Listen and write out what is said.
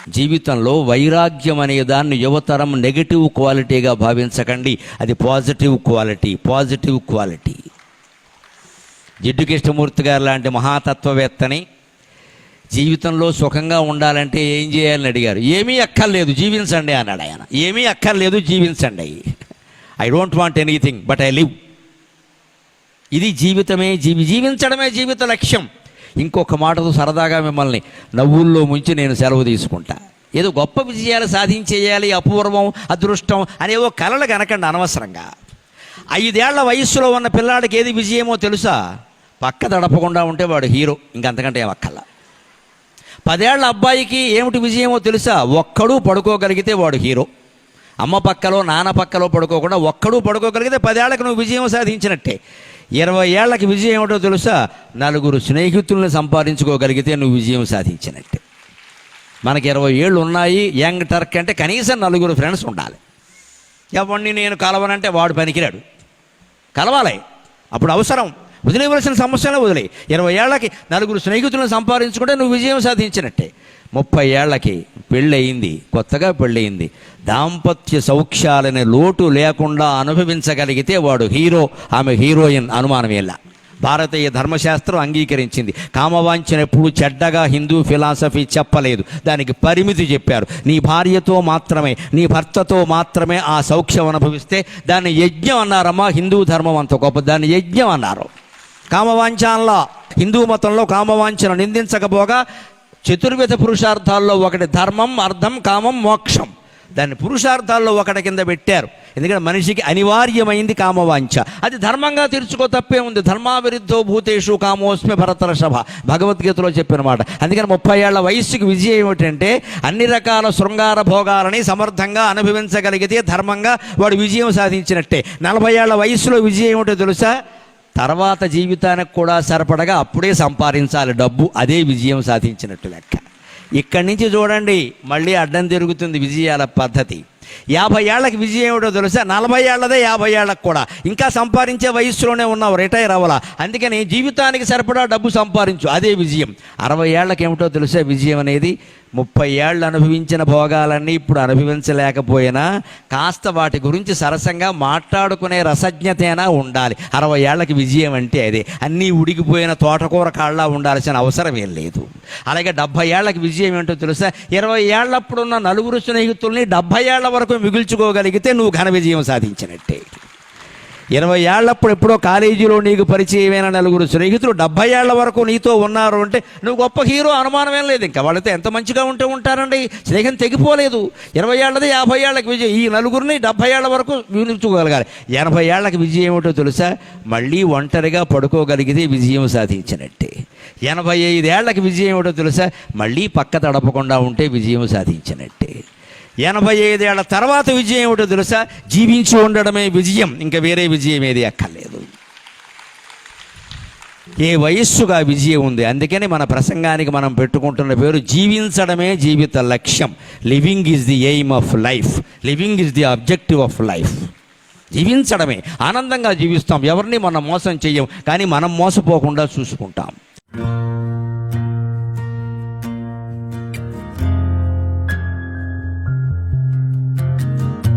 జీవితంలో వైరాగ్యం అనే దాన్ని యువతరం నెగటివ్ క్వాలిటీగా భావించకండి, అది పాజిటివ్ క్వాలిటీ. జిడ్డు కృష్ణమూర్తి గారు లాంటి మహాతత్వవేత్తని జీవితంలో సుఖంగా ఉండాలంటే ఏం చేయాలని అడిగారు. ఏమీ అక్కర్లేదు జీవించండి అన్నాడు ఆయన. ఏమీ అక్కర్లేదు జీవించండి. I don't want anything but I live. ఇది జీవితమే, జీవించడమే జీవిత లక్ష్యం. ఇంకొక మాటతో సరదాగా మిమ్మల్ని నవ్వుల్లో ముంచి నేను సెలవు తీసుకుంటా. ఏదో గొప్ప విజయాలు సాధించేయాలి, అపూర్వం, అదృష్టం అనేవో కలలు కనకండి అనవసరంగా. 5 ఏళ్ల వయస్సులో ఉన్న పిల్లాడికి ఏది విజయమో తెలుసా? పక్క తడపకుండా ఉంటే వాడు హీరో, ఇంకంతకంటే ఏమక్కల్లా. 10 ఏళ్ల అబ్బాయికి ఏమిటి విజయమో తెలుసా? ఒక్కడూ పడుకోగలిగితే వాడు హీరో. అమ్మ పక్కలో నాన్న పక్కలో పడుకోకుండా ఒక్కడూ పడుకోగలిగితే 10 ఏళ్లకు నువ్వు విజయం సాధించినట్టే. 20 ఏళ్లకి విజయం ఏమిటో తెలుసా? 4 స్నేహితుల్ని సంపాదించుకోగలిగితే నువ్వు విజయం సాధించినట్టే. మనకి 20 ఏళ్ళు ఉన్నాయి, యంగ్ టర్క్ అంటే కనీసం 4 ఫ్రెండ్స్ ఉండాలి. ఎవరిని నేను కలవనంటే వాడు పనికిరాడు, కలవాలి. అప్పుడు అవసరం, వదిలేవలసిన సమస్యలే వదిలే. 20 ఏళ్లకి 4 స్నేహితులను సంపాదించుకుంటే నువ్వు విజయం సాధించినట్టే. 30 ఏళ్లకి పెళ్ళయింది, కొత్తగా పెళ్ళయింది, దాంపత్య సౌఖ్యాలనే లోటు లేకుండా అనుభవించగలిగితే వాడు హీరో, ఆమె హీరోయిన్, అనుమానమేలా. భారతీయ ధర్మశాస్త్రం అంగీకరించింది. కామవాంఛన ఎప్పుడు చెడ్డగా హిందూ ఫిలాసఫీ చెప్పలేదు, దానికి పరిమితి చెప్పారు. నీ భార్యతో మాత్రమే, నీ భర్తతో మాత్రమే ఆ సౌఖ్యం అనుభవిస్తే దాన్ని యజ్ఞం అన్నారమ్మా. హిందూ ధర్మం అంత గొప్ప, దాన్ని యజ్ఞం అన్నారు. కామవాంఛనలా హిందూ మతంలో కామవాంఛను నిందించకపోగా చతుర్విధ పురుషార్థాల్లో ఒకటి ధర్మం, అర్థం, కామం, మోక్షం. దాన్ని పురుషార్థాల్లో ఒకటి కింద పెట్టారు. ఎందుకంటే మనిషికి అనివార్యమైంది కామవాంఛ. అది ధర్మంగా తీర్చుకో, తప్పే ఉంది. ధర్మావిరుద్ధో భూతేషు కామోస్మి భరతర్షభ, భగవద్గీతలో చెప్పిన మాట. అందుకని 30 ఏళ్ల వయస్సుకి విజయం ఏమిటంటే అన్ని రకాల శృంగార భోగాలని సమర్థంగా అనుభవించగలిగితే ధర్మంగా వాడు విజయం సాధించినట్టే. 40 ఏళ్ల వయస్సులో విజయం ఏమిటో తెలుసా? తర్వాత జీవితానికి కూడా సరిపడగా అప్పుడే సంపాదించాలి డబ్బు, అదే విజయం సాధించినట్టు లెక్క. ఇక్కడి నుంచి చూడండి మళ్ళీ అడ్డం తిరుగుతుంది విజయాల పద్ధతి. 50 ఏళ్లకి విజయం ఏమిటో తెలుసా? 40 ఏళ్లదే 50 ఏళ్లకు కూడా. ఇంకా సంపాదించే వయస్సులోనే ఉన్నావు, రిటైర్ అవ్వాలా. అందుకని జీవితానికి సరిపడా డబ్బు సంపాదించు, అదే విజయం. 60 ఏళ్లకి ఏమిటో తెలుసా విజయం అనేది? 30 ఏళ్ళు అనుభవించిన భోగాలన్నీ ఇప్పుడు అనుభవించలేకపోయినా కాస్త వాటి గురించి సరసంగా మాట్లాడుకునే రసజ్ఞతైనా ఉండాలి. 60 ఏళ్లకి విజయం అంటే అదే. అన్నీ ఉడికిపోయిన తోటకూర కాళ్ళ ఉండాల్సిన అవసరం ఏం లేదు. అలాగే 70 ఏళ్లకి విజయం ఏంటో తెలుసా? 20 ఏళ్లప్పుడున్న 4 స్నేహితుల్ని 70 ఏళ్ల వరకు మిగుల్చుకోగలిగితే నువ్వు ఘన విజయం సాధించినట్టే. 20 ఏళ్లప్పుడు ఎప్పుడో కాలేజీలో నీకు పరిచయమైన 4 స్నేహితులు 70 ఏళ్ల వరకు నీతో ఉన్నారు అంటే నువ్వు గొప్ప హీరో, అనుమానమేం లేదు. ఇంకా వాళ్ళతో ఎంత మంచిగా ఉంటే ఉంటారండి, స్నేహం తెగిపోలేదు. 20 ఏళ్ళది 50 ఏళ్లకి విజయం. ఈ 4 70 ఏళ్ల వరకు మిగుల్చుకోగలగాలి. 80 ఏళ్లకి విజయం ఏమిటో తెలుసా? మళ్ళీ ఒంటరిగా పడుకోగలిగితే విజయం సాధించినట్టే. 85 ఏళ్లకి విజయం ఏమిటో తెలుసా? మళ్ళీ పక్క తడపకుండా ఉంటే విజయం సాధించినట్టే. 85 ఏళ్ల తర్వాత విజయం ఏమిటో తెలుసా? జీవించి ఉండడమే విజయం, ఇంకా వేరే విజయం ఏది అక్కర్లేదు. ఏ వయస్సుగా విజయం ఉంది. అందుకని మన ప్రసంగానికి మనం పెట్టుకుంటున్న పేరు జీవించడమే జీవిత లక్ష్యం. Living is the aim of life, living is the objective of life. జీవించడమే, ఆనందంగా జీవిస్తాం, ఎవరిని మనం మోసం చెయ్యం, కానీ మనం మోసపోకుండా చూసుకుంటాం.